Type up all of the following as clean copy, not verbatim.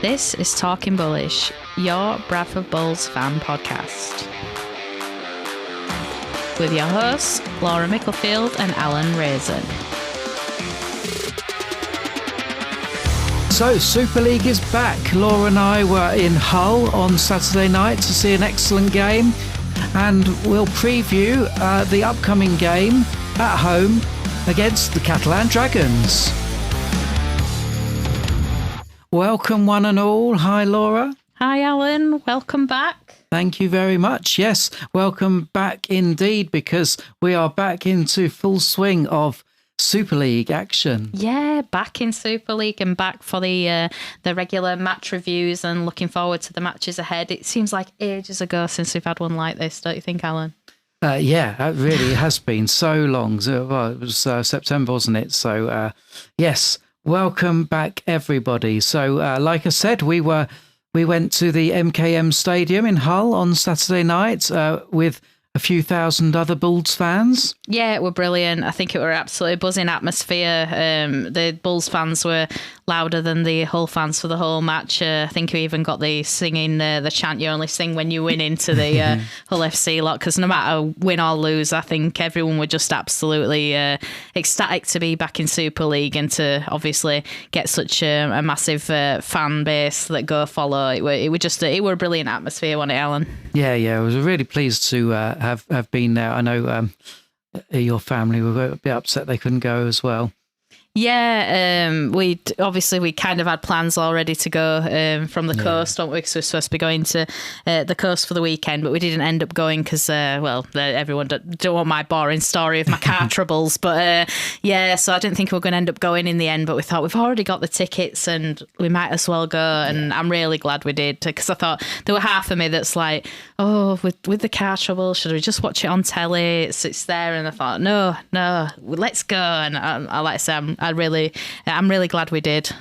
This is Talking Bullish, your Bradford Bulls fan podcast. With your hosts, Laura Micklefield and Alan Raisin. So, Super League is back. Laura and I were in Hull on Saturday night to see an excellent game, and we'll preview the upcoming game at home against the Catalan Dragons. Welcome one and all. Hi, Laura. Hi, Alan. Welcome back. Thank you very much. Yes, welcome back indeed, because we are back into full swing of Super League action. Yeah, back in Super League and back for the regular match reviews and looking forward to the matches ahead. It seems like ages ago since we've had one like this, don't you think, Alan? Yeah, it really has been so long. Well, it was September, wasn't it? So, yes, welcome back, everybody. So, like I said, we went to the MKM Stadium in Hull on Saturday night with a few thousand other Bulls fans. Yeah, it were brilliant. I think it were absolutely buzzing atmosphere. The Bulls fans were louder than the Hull fans for the whole match. I think we even got the singing, the chant you only sing when you win into the Hull FC lot, because no matter win or lose, I think everyone were just absolutely ecstatic to be back in Super League and to obviously get such a massive fan base that go follow. It were a brilliant atmosphere, wasn't it, Alan? Yeah, I was really pleased to have been there. I know your family were a bit upset they couldn't go as well. Yeah, we kind of had plans already to go from the coast, don't we? Because we're supposed to be going to the coast for the weekend, but we didn't end up going because, everyone don't want my boring story of my car troubles. But so I didn't think we were going to end up going in the end, but we thought we've already got the tickets and we might as well go. And I'm really glad we did, because I thought there were half of me that's like, oh, with the car trouble, should we just watch it on telly? It's there. And I thought, no, let's go. And I like I say, I'm really glad we did.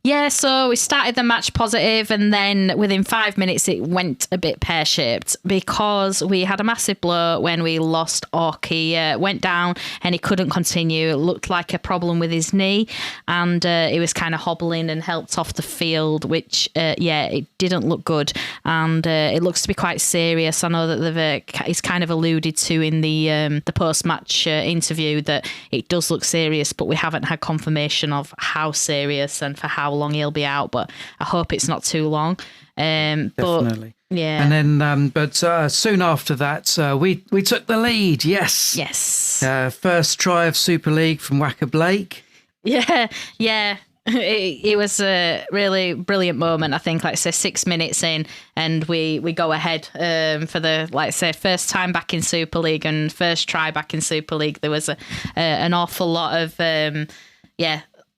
Yeah, so we started the match positive, and then within 5 minutes it went a bit pear-shaped because we had a massive blow when we lost Ork. He went down and he couldn't continue. It looked like a problem with his knee, and he was kind of hobbling and helped off the field, which, it didn't look good, and it looks to be quite serious. I know that he's kind of alluded to in the post-match interview that it does look serious, but we haven't had confirmation of how serious and for how long he'll be out, but I hope it's not too long. Definitely. But, yeah. And then, soon after that, we took the lead. Yes. First try of Super League from Wacker Blake. Yeah. It was a really brilliant moment. I think, like I say, 6 minutes in, and we go ahead for the, like I say, first time back in Super League and first try back in Super League. There was an awful lot of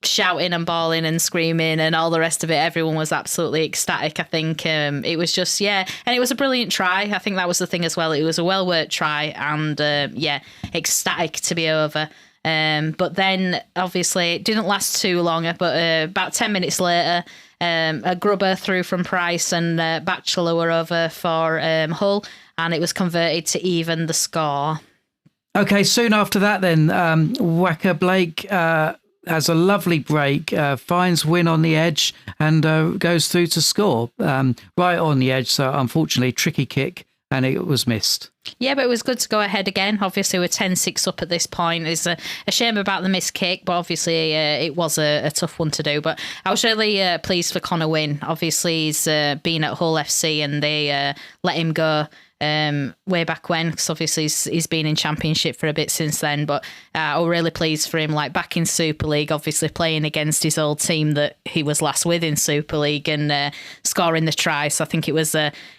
shouting and bawling and screaming and all the rest of it. Everyone was absolutely ecstatic. I think it was just, and it was a brilliant try. I think that was the thing as well. It was a well-worked try and, ecstatic to be over. But then, obviously, it didn't last too long, but about 10 minutes later, a grubber through from Price and Batchelor were over for Hull, and it was converted to even the score. Okay, soon after that then, Wacker Blake has a lovely break, finds Win on the edge and goes through to score right on the edge. So unfortunately, tricky kick, and it was missed. Yeah, but it was good to go ahead again. Obviously, we're 10-6 up at this point. It's a shame about the missed kick, but obviously it was a tough one to do. But I was really pleased for Connor Wynn. Obviously, he's been at Hull FC and they let him go way back when, because obviously he's been in Championship for a bit since then. But I'm really pleased for him, like back in Super League, obviously playing against his old team that he was last with in Super League and scoring the try. So I think it was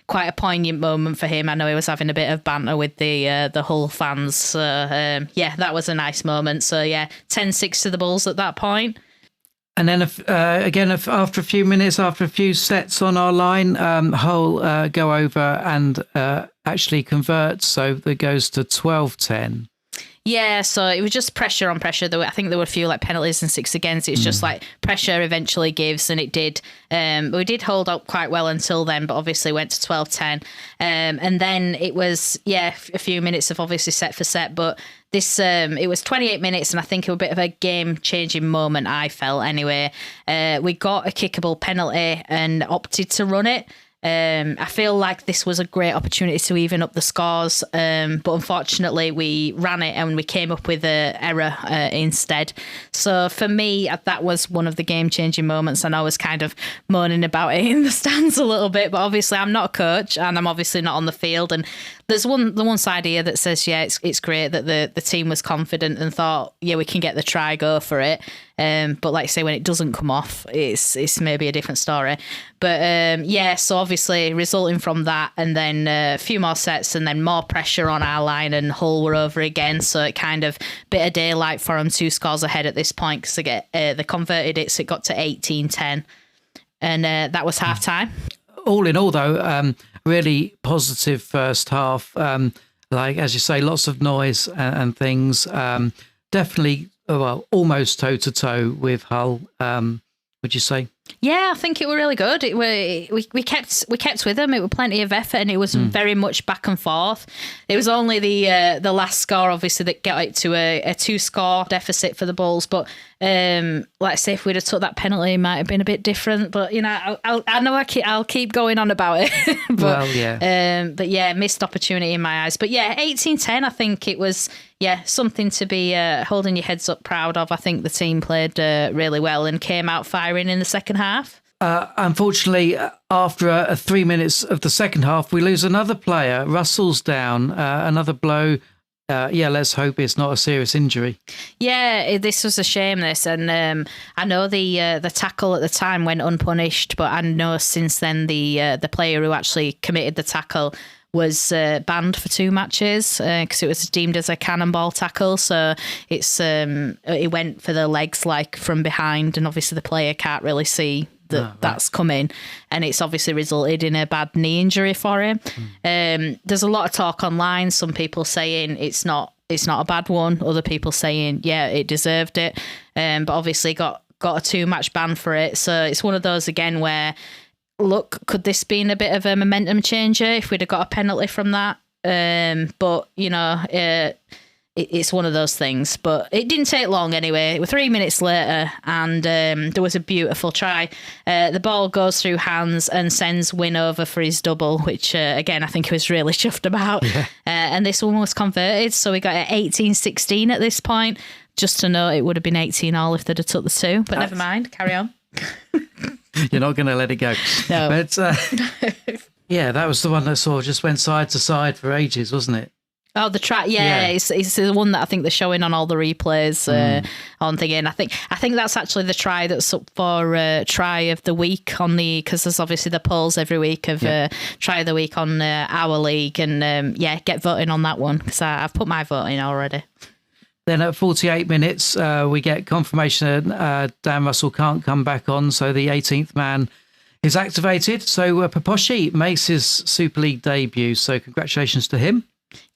quite a poignant moment for him. I know he was having a bit of banter with the Hull fans. So, that was a nice moment. So, 10-6 to the Bulls at that point. And then after a few minutes, after a few sets on our line, Hull go over and actually convert. So it goes to 12-10. Yeah, so it was just pressure on pressure. I think there were a few like penalties and 6 against. It's just like pressure eventually gives, and it did. We did hold up quite well until then, but obviously went to 12-10. And then it was, a few minutes of obviously set for set, but this it was 28 minutes, and I think it was a bit of a game-changing moment, I felt anyway. We got a kickable penalty and opted to run it. I feel like this was a great opportunity to even up the scores, but unfortunately we ran it and we came up with an error instead. So for me, that was one of the game-changing moments, and I was kind of moaning about it in the stands a little bit, but obviously I'm not a coach and I'm obviously not on the field, and there's the one side here that says, it's great that the team was confident and thought, we can get the try, go for it. But like I say, when it doesn't come off, it's maybe a different story. But so obviously resulting from that, and then a few more sets, and then more pressure on our line, and Hull were over again. So it kind of bit of daylight for them, 2 scores ahead at this point, because they converted it, so it got to 18-10, and that was half time. All in all, though, really positive first half. Like, as you say, lots of noise and things. Definitely, almost toe-to-toe with Hull, would you say? Yeah, I think it were really good. We kept with them. It was plenty of effort, and it was very much back and forth. It was only the last score, obviously, that got it to a 2-score deficit for the Bulls. But like I say, if we'd have took that penalty, it might have been a bit different. But I know I'll keep going on about it. But missed opportunity in my eyes. But 18-10. I think it was something to be holding your heads up proud of. I think the team played really well and came out firing in the second half. Unfortunately, after 3 minutes of the second half, we lose another player. Russell's down, another blow. Let's hope it's not a serious injury. Yeah, this was a shame, this. And I know the tackle at the time went unpunished, but I know since then the player who actually committed the tackle was banned for 2 matches because it was deemed as a cannonball tackle. So it went for the legs like from behind, and obviously the player can't really see that's coming, and it's obviously resulted in a bad knee injury for him. There's a lot of talk online, some people saying it's not a bad one, other people saying it deserved it, but obviously got a 2-match ban for it. So it's one of those again where, look, could this been a bit of a momentum changer if we'd have got a penalty from that? But it's one of those things. But it didn't take long anyway. It was 3 minutes later, and there was a beautiful try. The ball goes through hands and sends Wynn over for his double, which again I think he was really chuffed about. And this one was converted, so we got at 18-16 at this point. Just to note, it would have been 18-all if they'd have took the 2, but never mind. Carry on. You're not going to let it go. No. But that was the one that sort of just went side to side for ages, wasn't it? Oh, the try, it's the one that I think they're showing on all the replays on thinking. I think that's actually the try that's up for try of the week on because there's obviously the polls every week of try of the week on our league, and get voting on that one because I've put my vote in already. Then at 48 minutes, we get confirmation that Dan Russell can't come back on, so the 18th man is activated. So Paposhi makes his Super League debut, so congratulations to him.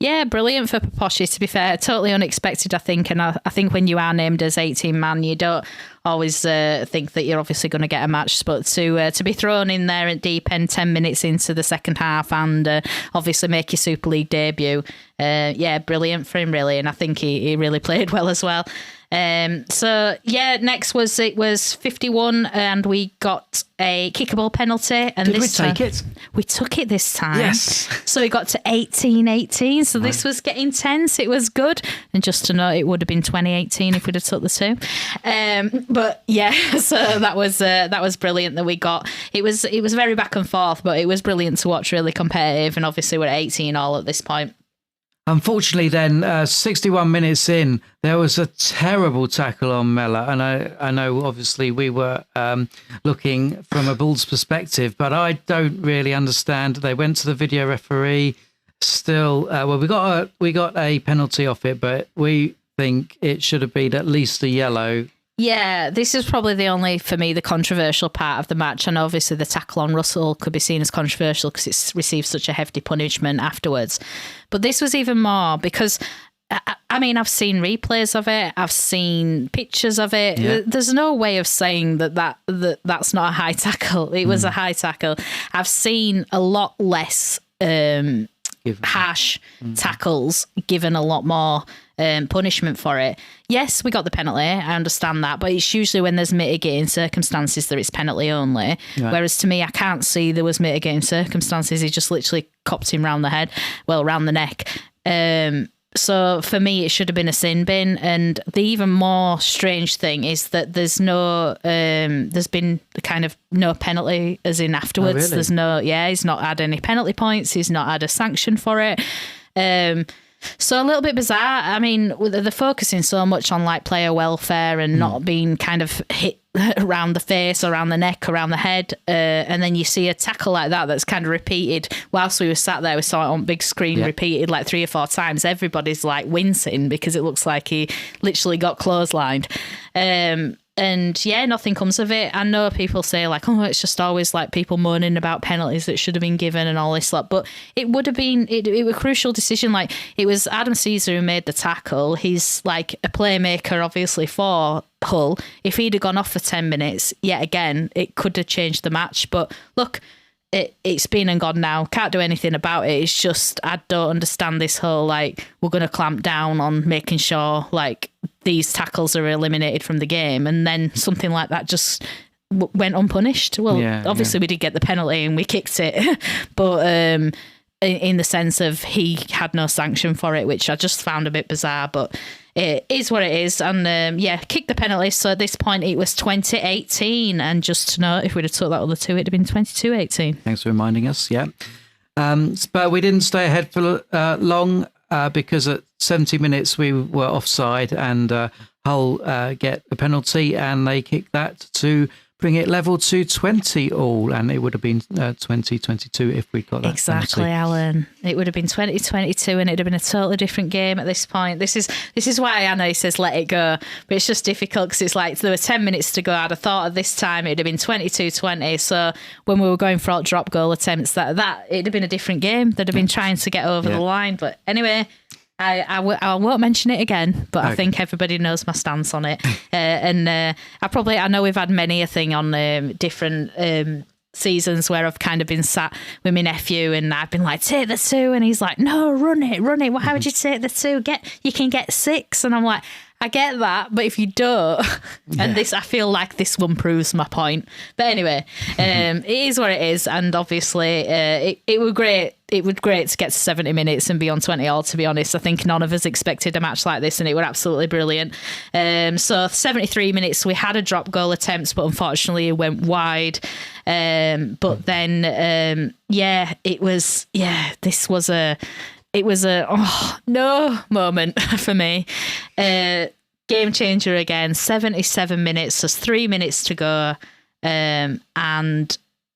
Yeah, brilliant for Paposhi, to be fair. Totally unexpected, I think. And I think when you are named as 18-man, you don't always think that you're obviously going to get a match. But to be thrown in there at deep end 10 minutes into the second half and obviously make your Super League debut, brilliant for him, really. And I think he really played well as well. Next was 51 and we got a kickable penalty. And Did we take it? We took it this time. Yes. So we got to 18-18. So this was getting tense. It was good. And just to note, it would have been 20-18 if we'd have took the 2. So that was brilliant that we got. It was very back and forth, but it was brilliant to watch, really competitive. And obviously we're at 18-all at this point. Unfortunately, then, 61 minutes in, there was a terrible tackle on Mella. And I know, obviously, we were looking from a Bulls perspective, but I don't really understand. They went to the video referee. Still, we got a penalty off it, but we think it should have been at least a yellow. Yeah, this is probably the controversial part of the match. And obviously the tackle on Russell could be seen as controversial because it's received such a hefty punishment afterwards. But this was even more because I mean, I've seen replays of it. I've seen pictures of it. Yeah. There's no way of saying that's not a high tackle. It was a high tackle. I've seen a lot less harsh tackles given a lot more punishment for it. Yes, we got the penalty. I understand that, but it's usually when there's mitigating circumstances that it's penalty only. Right. Whereas to me, I can't see there was mitigating circumstances. He just literally copped him round the neck. So for me, it should have been a sin bin. And the even more strange thing is that there's been kind of no penalty as in afterwards. Oh, really? He's not had any penalty points. He's not had a sanction for it. So a little bit bizarre. I mean, they're focusing so much on like player welfare and not being kind of hit around the face, around the neck, around the head. And then you see a tackle like that's kind of repeated. Whilst we were sat there, we saw it on big screen repeated like 3 or 4 times. Everybody's like wincing because it looks like he literally got clotheslined. And yeah, nothing comes of it. I know people say like, oh, it's just always like people moaning about penalties that should have been given and all this lot. But it would have been, it was a crucial decision. Like it was Adam Caesar who made the tackle. He's like a playmaker, obviously, for Hull. If he'd have gone off for 10 minutes, yet again, it could have changed the match. But look, it's been and gone now. Can't do anything about it. It's just, I don't understand this whole, like, we're going to clamp down on making sure, like, these tackles are eliminated from the game. And then something like that just went unpunished. Well, obviously we did get the penalty and we kicked it. But in the sense of he had no sanction for it, which I just found a bit bizarre. But it is what it is. And kicked the penalty. So at this point it was 20-18. And just to note, if we'd have took that other two, it'd have been 22-18. Thanks for reminding us. Yeah. But we didn't stay ahead for long because at 70 minutes we were offside and Hull get a penalty and they kicked that to bring it level to 20 all, and it would have been 20-22 if we'd got that exactly penalty. Alan. It would have been 20-22 and it'd have been a totally different game at this point. This is why Anna says let it go, but it's just difficult because it's like there were 10 minutes to go. I'd have thought at this time it'd have been 22-20, so when we were going for drop goal attempts, that it'd have been a different game. They'd have been trying to get over the line, but anyway, I won't mention it again, but okay. I think everybody knows my stance on it. I know we've had many a thing on different seasons where I've kind of been sat with my nephew and I've been like, take the 2, and he's like, no, run it. Well, how would you take the 2? You can get 6, and I'm like, I get that, but if you don't, and I feel like this one proves my point. But anyway, it is what it is, and obviously it was great. It was great to get to 70 minutes and be on 20 all, to be honest. I think none of us expected a match like this, and it was absolutely brilliant. So 73 minutes, we had a drop goal attempt, but unfortunately it went wide. But then, it was a no moment for me. Game changer again. 77 minutes. There's 3 minutes to go, and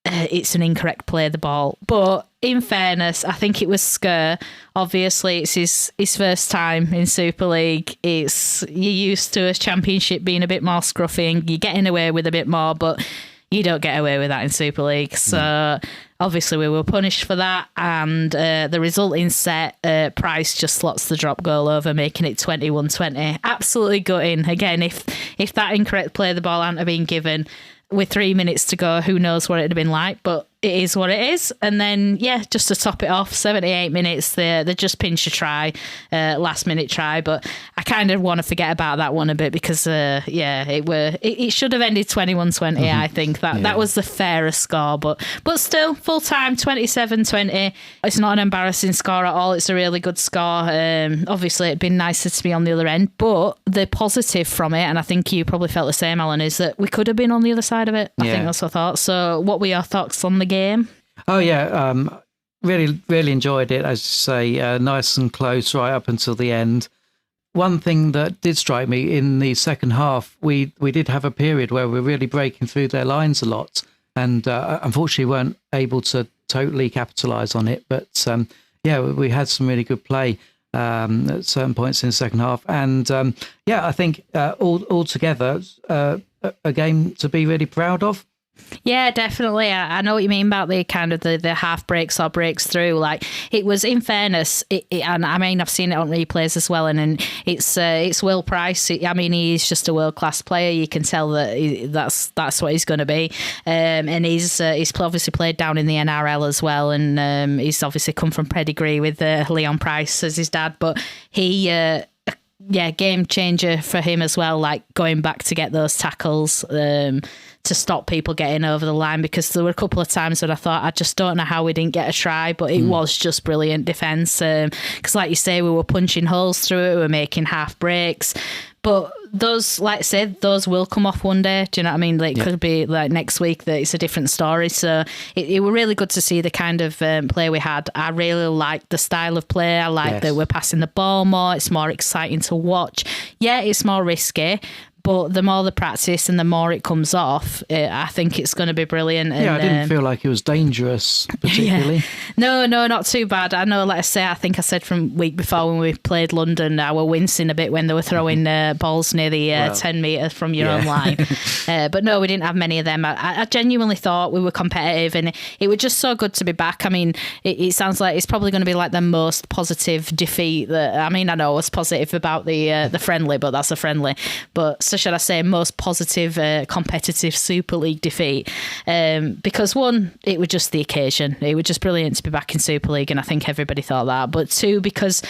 it's an incorrect play of the ball. But in fairness, I think it was Sker. Obviously, it's his first time in Super League. You're used to a championship being a bit more scruffy and you're getting away with a bit more, but you don't get away with that in Super League. So obviously we were punished for that, and the resulting set, Price just slots the drop goal over, making it 21-20. Absolutely gutting. Again, if that incorrect play of the ball hadn't have been given with 3 minutes to go, who knows what it'd have been like, but it is what it is. And then, just to top it off, 78 minutes, they just pinched a try, last minute try, but I kind of want to forget about that one a bit because, it should have ended 21-20, I think. That was the fairest score, but still, full time, 27-20. It's not an embarrassing score at all. It's a really good score. Obviously, it'd been nicer to be on the other end, but the positive from it, and I think you probably felt the same, Alan, is that we could have been on the other side of it. I think that's what I thought. So what were your thoughts on the game? Oh yeah, really, really enjoyed it. As you say, nice and close right up until the end. One thing that did strike me in the second half, we did have a period where we were really breaking through their lines a lot, and unfortunately weren't able to totally capitalise on it. But we had some really good play at certain points in the second half, and I think all together a game to be really proud of. Yeah, definitely. I know what you mean about the kind of the half breaks or breaks through. Like, it was, in fairness, and I mean, I've seen it on replays as well, and it's Will Price. I mean, he's just a world class player. You can tell that that's what he's going to be. And he's obviously played down in the NRL as well, and he's obviously come from pedigree with Leon Price as his dad. But he. Game changer for him as well, like going back to get those tackles to stop people getting over the line, because there were a couple of times when I thought, I just don't know how we didn't get a try, but it was just brilliant defence. Because like you say, we were punching holes through it, we were making half breaks. But those, like I said, those will come off one day. Do you know what I mean? Like, it could be like next week that it's a different story. So it was really good to see the kind of play we had. I really liked the style of play. I like that we're passing the ball more. It's more exciting to watch. Yeah, it's more risky. But the more the practice and the more it comes off, I think it's going to be brilliant. Yeah, and, I didn't feel like it was dangerous, particularly. Yeah. No, not too bad. I know, like I say, I think I said from week before when we played London, I were wincing a bit when they were throwing balls near the 10 metre from your own line. But no, we didn't have many of them. I genuinely thought we were competitive, and it was just so good to be back. I mean, it sounds like it's probably going to be like the most positive defeat that, I mean, I know I was positive about the friendly, but that's a friendly. But so should I say, most positive competitive Super League defeat, because one, it was just the occasion. It was just brilliant to be back in Super League, and I think everybody thought that. But two, because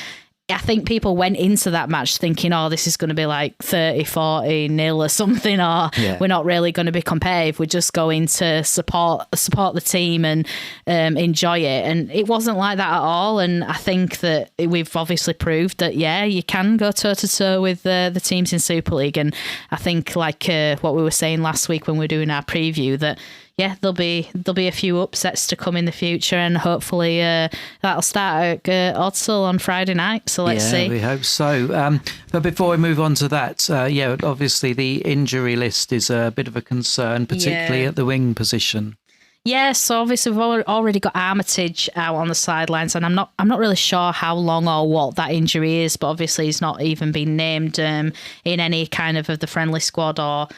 I think people went into that match thinking, oh, this is going to be like 30-40-0 or something, or we're not really going to be competitive. We're just going to support the team and enjoy it. And it wasn't like that at all. And I think that we've obviously proved that, you can go toe-to-toe with the teams in Super League. And I think, like what we were saying last week when we were doing our preview, that there'll be a few upsets to come in the future, and hopefully that'll start at Odsal on Friday night. So let's see. Yeah, we hope so. But before we move on to that, obviously the injury list is a bit of a concern, particularly at the wing position. Yeah, so obviously we've already got Armitage out on the sidelines, and I'm not really sure how long or what that injury is, but obviously he's not even been named in any kind of the friendly squad or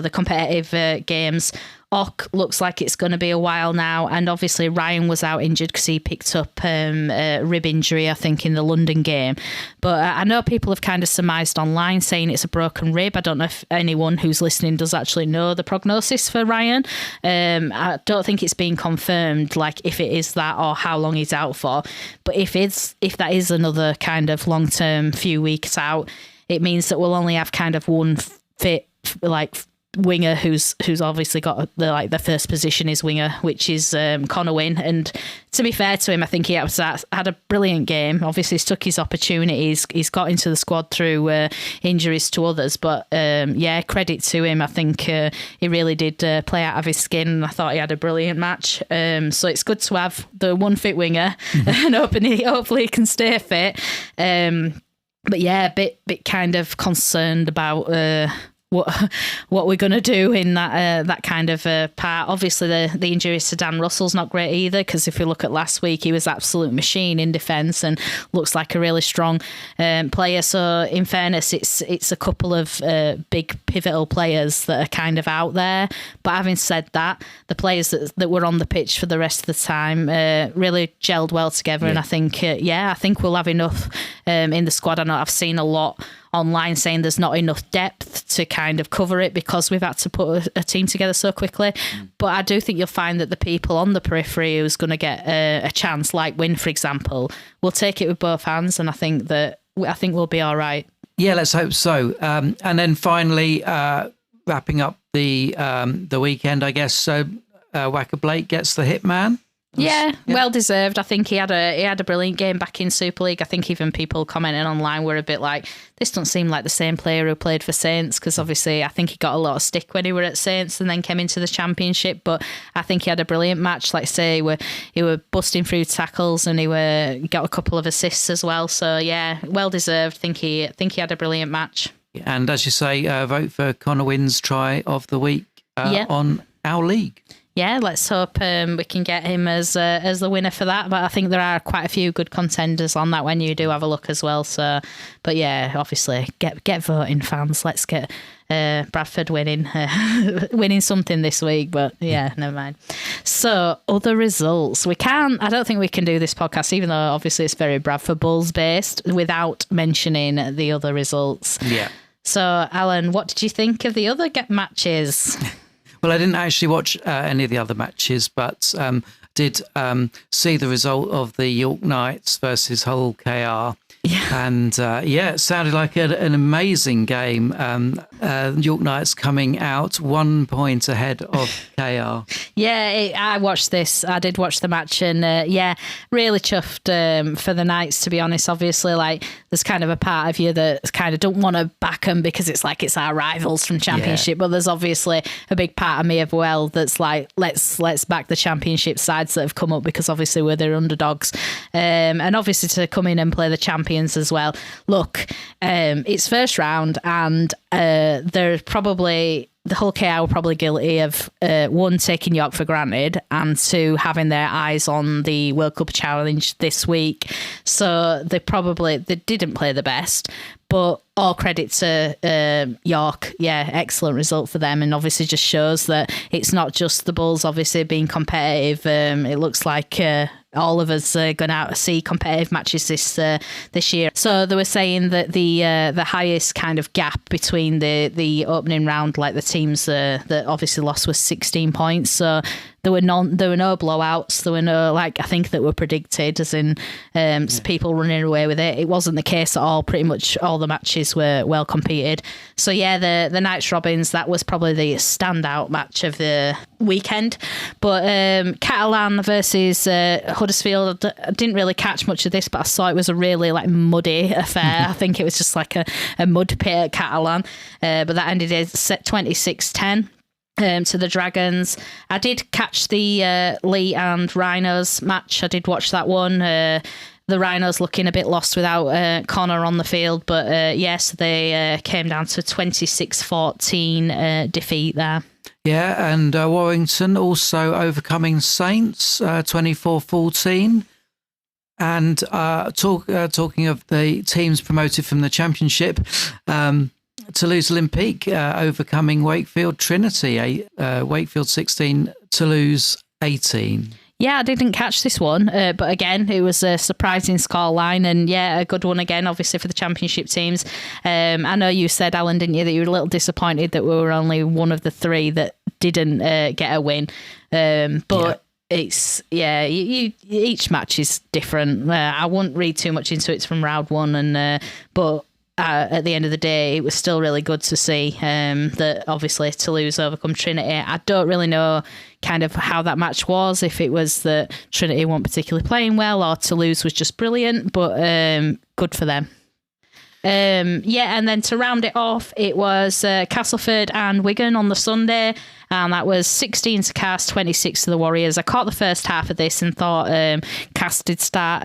the competitive games. Ock looks like it's going to be a while now, and obviously Ryan was out injured because he picked up a rib injury, I think, in the London game. But I know people have kind of surmised online saying it's a broken rib. I don't know if anyone who's listening does actually know the prognosis for Ryan. I don't think it's been confirmed, like if it is that or how long he's out for. But if that is another kind of long-term few weeks out, it means that we'll only have kind of one fit, like, winger who's obviously got the first position is winger, which is Connor Wynne. And to be fair to him, I think he had a brilliant game. Obviously he's took his opportunities, he's got into the squad through injuries to others, but credit to him. I think he really did play out of his skin, and I thought he had a brilliant match. So it's good to have the one fit winger and hopefully he can stay fit. But yeah, a bit kind of concerned about what we're going to do in that kind of part. Obviously, the injuries to Dan Russell's not great either, because if you look at last week, he was an absolute machine in defence and looks like a really strong player. So in fairness, it's a couple of big pivotal players that are kind of out there. But having said that, the players that were on the pitch for the rest of the time really gelled well together. And I think we'll have enough in the squad. I know I've seen a lot online saying there's not enough depth to kind of cover it because we've had to put a team together so quickly. But I do think you'll find that the people on the periphery who's going to get a chance, like Wynne, for example, will take it with both hands, and I think we'll be all right. Yeah, let's hope so. And then finally, wrapping up the weekend, I guess. So Wacker Blake gets the hit man. Yeah, well deserved. I think he had a brilliant game back in Super League. I think even people commenting online were a bit like, this doesn't seem like the same player who played for Saints, because obviously I think he got a lot of stick when he were at Saints and then came into the Championship. But I think he had a brilliant match. Like I say, he were busting through tackles, and he got a couple of assists as well. So yeah, well deserved. Think he had a brilliant match. And as you say, vote for Connor Wynne's try of the week on our league. Yeah, let's hope we can get him as the winner for that. But I think there are quite a few good contenders on that when you do have a look as well. So, but yeah, obviously get voting, fans. Let's get Bradford winning something this week. But yeah, never mind. So other results. I don't think we can do this podcast, even though obviously it's very Bradford Bulls based, without mentioning the other results. Yeah. So Alan, what did you think of the other matches? Well, I didn't actually watch any of the other matches, but did see the result of the York Knights versus Hull KR. Yeah. And it sounded like an amazing game. York Knights coming out 1 point ahead of KR. Yeah, I watched this. I did watch the match, and really chuffed for the Knights, to be honest. Obviously, like, there's kind of a part of you that kind of don't want to back them because it's like it's our rivals from Championship. But there's obviously a big part of me as well that's like, let's back the Championship sides that have come up, because obviously we're their underdogs, and obviously to come in and play the champions as well. Look, it's first round, and they're probably, the Hull KR were probably guilty of one, taking York for granted, and two, having their eyes on the World Cup Challenge this week. So they didn't play the best, but all credit to York. Yeah, excellent result for them, and obviously just shows that it's not just the Bulls obviously being competitive. It looks like all of us are going to see competitive matches this year. So they were saying that the highest kind of gap between the opening round, like the teams that obviously lost, was 16 points. So there were no blowouts. There were no, like, I think that were predicted, as in people running away with it. It wasn't the case at all. Pretty much all the matches were well competed. So yeah, the Knights Robins, that was probably the standout match of the weekend. But Catalan versus Huddersfield, I didn't really catch much of this, but I saw it was a really like muddy affair. I think it was just like a mud pit at Catalan, but that ended at 26-10. To the Dragons. I did catch the Lee and Rhinos match. I did watch that one. The Rhinos looking a bit lost without Connor on the field, but yes, they came down to 26-14 defeat there. Yeah, and Warrington also overcoming Saints 24-14. And talking of the teams promoted from the Championship, Toulouse Olympique overcoming Wakefield Trinity, Wakefield 16, Toulouse 18. Yeah, I didn't catch this one, but again, it was a surprising scoreline, and yeah, a good one again, obviously, for the Championship teams. I know you said, Alan, didn't you, that you were a little disappointed that we were only one of the three that didn't get a win, but it's, each match is different. I won't read too much into it from round one, but at the end of the day, it was still really good to see that obviously Toulouse overcome Trinity. I don't really know kind of how that match was, if it was that Trinity weren't particularly playing well or Toulouse was just brilliant, but good for them. And then to round it off, it was Castleford and Wigan on the Sunday, and that was 16 to Cast, 26 to the Warriors. I caught the first half of this and thought Cast did start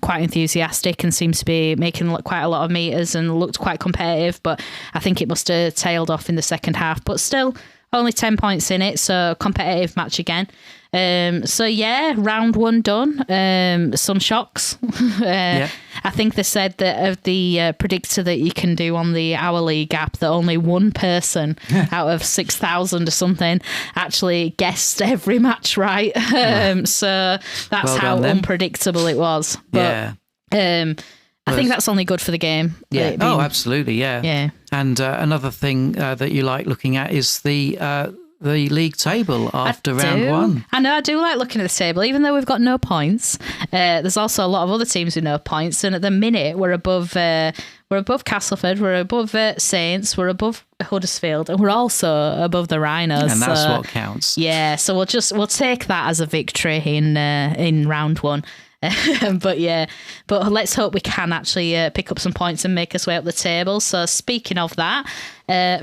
quite enthusiastic and seems to be making quite a lot of meters and looked quite competitive, but I think it must have tailed off in the second half, but still only 10 points in it, so competitive match again. Round one done. Some shocks. I think they said that of the predictor that you can do on the hourly gap, that only one person out of 6,000 or something actually guessed every match right. So that's how unpredictable it was. But, I think that's only good for the game. Yeah. Absolutely. Yeah. Yeah. And another thing that you like looking at is the league table after round one. I know, I do like looking at the table, even though we've got no points. There's also a lot of other teams with no points, and at the minute we're above Castleford, we're above Saints, we're above Huddersfield, and we're also above the Rhinos. And that's what counts. Yeah, so we'll take that as a victory in round one. But let's hope we can actually pick up some points and make us way up the table. So speaking of that,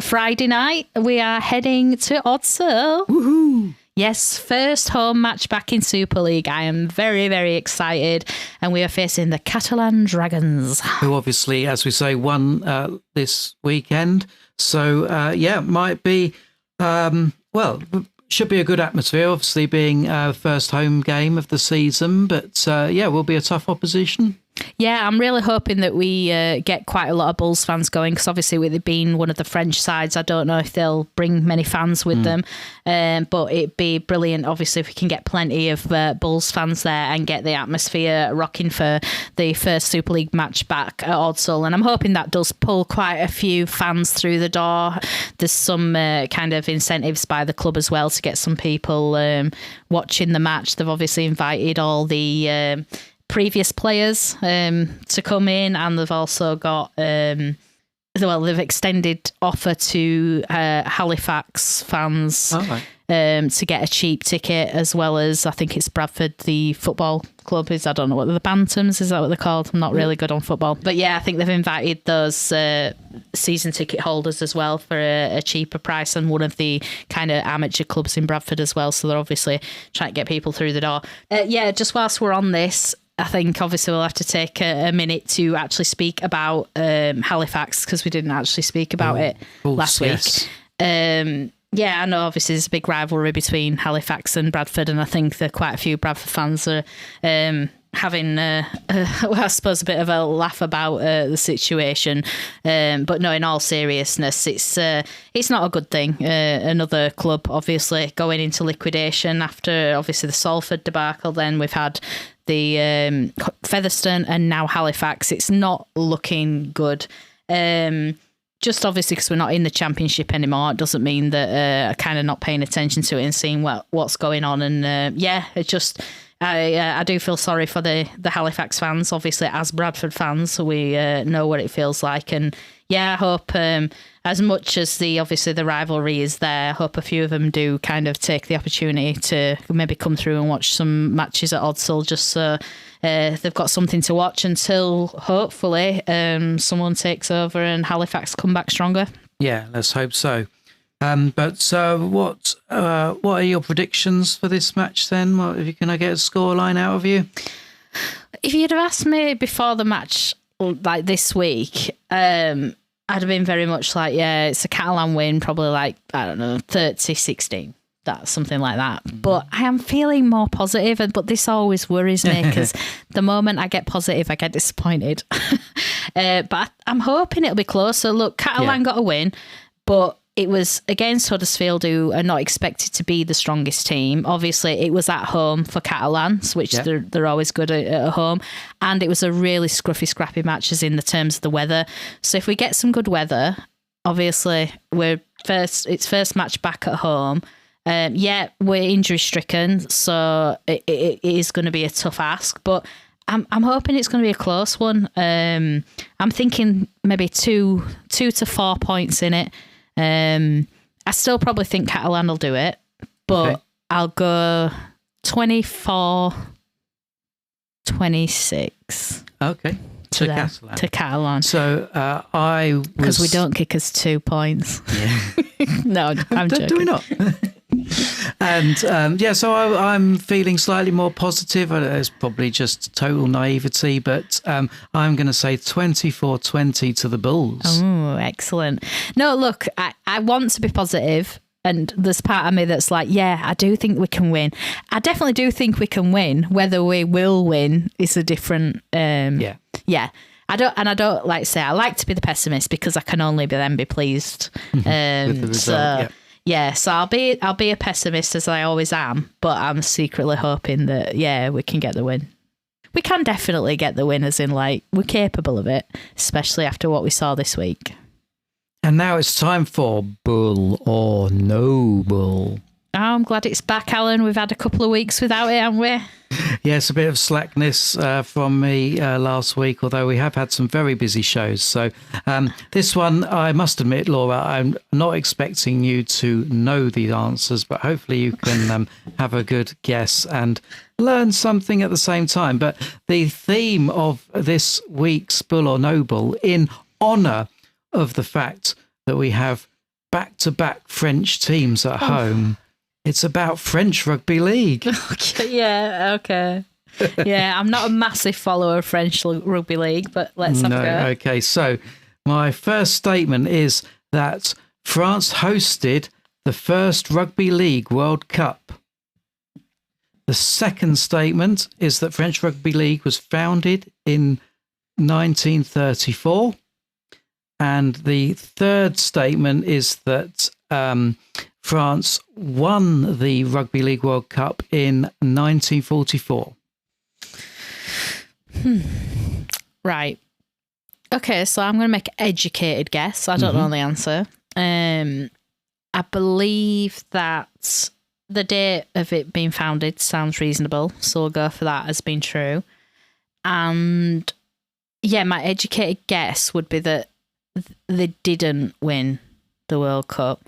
Friday night we are heading to Odsal. Woohoo! Yes, first home match back in Super League. I am very, very excited, and we are facing the Catalan Dragons, who obviously, as we say, won this weekend. So might be should be a good atmosphere, obviously being our first home game of the season. But will be a tough opposition. Yeah, I'm really hoping that we get quite a lot of Bulls fans going, because obviously with it being one of the French sides, I don't know if they'll bring many fans with them. But it'd be brilliant, obviously, if we can get plenty of Bulls fans there and get the atmosphere rocking for the first Super League match back at Odsal. And I'm hoping that does pull quite a few fans through the door. There's some kind of incentives by the club as well to get some people watching the match. They've obviously invited all the previous players to come in, and they've also got they've extended offer to Halifax fans to get a cheap ticket, as well as I think it's Bradford, the football club is, I don't know what the Bantams, is that what they're called? I'm not really good on football, but yeah, I think they've invited those season ticket holders as well for a cheaper price than one of the kind of amateur clubs in Bradford as well. So they're obviously trying to get people through the door. Just whilst we're on this, I think obviously we'll have to take a minute to actually speak about Halifax, because we didn't actually speak about it last week. I know obviously there's a big rivalry between Halifax and Bradford, and I think that quite a few Bradford fans are having, I suppose, a bit of a laugh about the situation. But no, in all seriousness, it's not a good thing. Another club obviously going into liquidation after obviously the Salford debacle. Then we've had the Featherstone and now Halifax. It's not looking good. Just obviously because we're not in the Championship anymore, it doesn't mean that kind of not paying attention to it and seeing what's going on. And it's just, I do feel sorry for the Halifax fans. Obviously, as Bradford fans, we know what it feels like. And I hope as much as the rivalry is there, I hope a few of them do kind of take the opportunity to maybe come through and watch some matches at Odsal, just so they've got something to watch until hopefully someone takes over and Halifax come back stronger. Yeah, let's hope so. What are your predictions for this match then? Can I get a scoreline out of you? If you'd have asked me before the match, like this week, I'd have been very much like, it's a Catalan win, probably like, I don't know, 30-16. That's something like that. But I am feeling more positive, but this always worries me, because the moment I get positive, I get disappointed. But I'm hoping it'll be close. So look, Catalan got a win, but it was against Huddersfield, who are not expected to be the strongest team. Obviously, it was at home for Catalans, which they're always good at home. And it was a really scrappy match as in the terms of the weather. So if we get some good weather, obviously, it's first match back at home. We're injury stricken, so it is going to be a tough ask. But I'm hoping it's going to be a close one. I'm thinking maybe 2 to 4 points in it. I still probably think Catalan will do it, but I'll go 24-26. Okay. To Catalan. To Catalan. So because we don't kick us 2 points. Yeah. No, I'm joking. Do we not? And so I'm feeling slightly more positive. It's probably just total naivety, but I'm going to say 24-20 to the Bulls. Oh, excellent. No, look, I want to be positive, and there's part of me that's like, I do think we can win. I definitely do think we can win. Whether we will win is a different... I don't like to say, I like to be the pessimist, because I can only be pleased. With the result, so I'll be a pessimist, as I always am, but I'm secretly hoping that we can get the win. We can definitely get the win, as in like we're capable of it, especially after what we saw this week. And now it's time for Bull or No Bull. Oh, I'm glad it's back, Alan. We've had a couple of weeks without it, haven't we? Yes, a bit of slackness from me last week, although we have had some very busy shows. So this one, I must admit, Laura, I'm not expecting you to know the answers, but hopefully you can have a good guess and learn something at the same time. But the theme of this week's Bull or No Bull, in honour of the fact that we have back-to-back French teams at home, it's about French Rugby League. Okay. I'm not a massive follower of French Rugby League, but let's have a go. Okay, so my first statement is that France hosted the first Rugby League World Cup? The second statement is that French Rugby League was founded in 1934. And the third statement is that France won the Rugby League World Cup in 1944. Right. Okay, so I'm going to make an educated guess. I don't know the answer. I believe that the date of it being founded sounds reasonable, so we'll go for that as being true. And yeah, my educated guess would be that they didn't win the World Cup.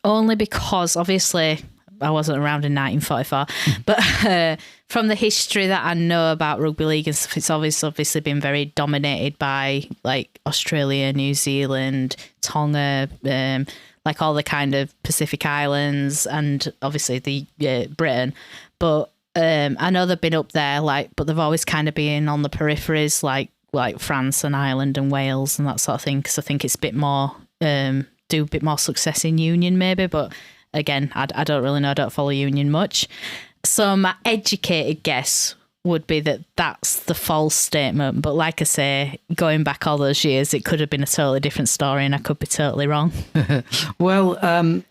Only because, obviously, I wasn't around in 1944, but from the history that I know about rugby league and stuff, it's obviously been very dominated by like Australia, New Zealand, Tonga, like all the kind of Pacific Islands, and obviously the Britain. But I know they've been up there, but they've always kind of been on the peripheries, like France and Ireland and Wales and that sort of thing. Because I think it's a bit more do a bit more success in Union maybe, but again, I don't really know. I don't follow Union much. So my educated guess would be that that's the false statement. But like I say, going back all those years, it could have been a totally different story and I could be totally wrong. Well,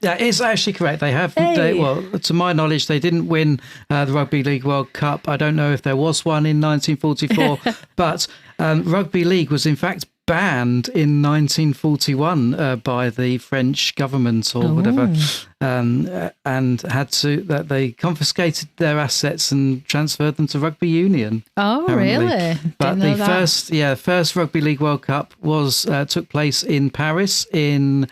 that is actually correct. They have, to my knowledge, they didn't win the Rugby League World Cup. I don't know if there was one in 1944, but rugby league was in fact banned in 1941 by the French government or whatever, and they confiscated their assets and transferred them to rugby union. Oh, apparently. Really? But the first Rugby League World Cup was took place in Paris in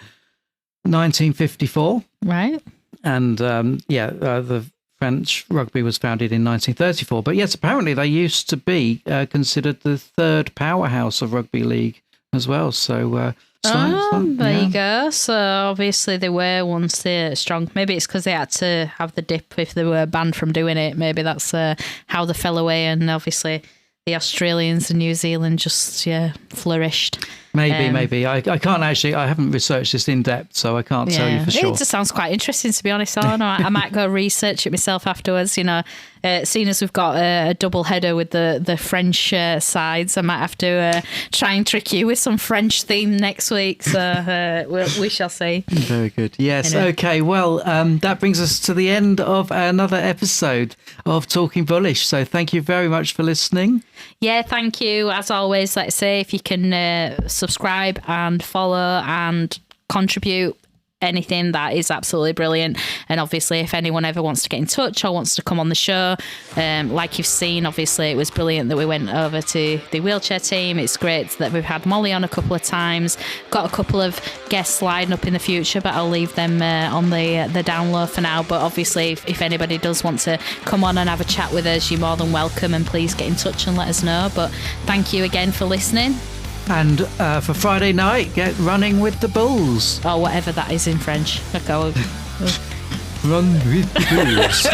1954. Right. And the French rugby was founded in 1934. But yes, apparently they used to be considered the third powerhouse of rugby league as well. So there you go. So obviously they were once strong. Maybe it's because they had to have the dip if they were banned from doing it. Maybe that's how they fell away. And obviously the Australians and New Zealand just flourished. Maybe. I can't actually, I haven't researched this in depth, so I can't tell you for sure. It just sounds quite interesting, to be honest. I don't know. I might go research it myself afterwards, seeing as we've got a double header with the French sides, I might have to try and trick you with some French theme next week. So we shall see. Very good. Yes. Anyway. Okay. Well, that brings us to the end of another episode of Talking Bullish. So thank you very much for listening. Yeah, thank you. As always, let's say if you can subscribe and follow and contribute anything, that is absolutely brilliant. And obviously if anyone ever wants to get in touch or wants to come on the show, like you've seen, obviously it was brilliant that we went over to the wheelchair team. It's great that we've had Molly on a couple of times, got a couple of guests lined up in the future, but I'll leave them on the down low for now. But obviously if anybody does want to come on and have a chat with us, you're more than welcome, and please get in touch and let us know. But thank you again for listening. And for Friday night, get running with the Bulls. Or whatever that is in French. Run with the Bulls.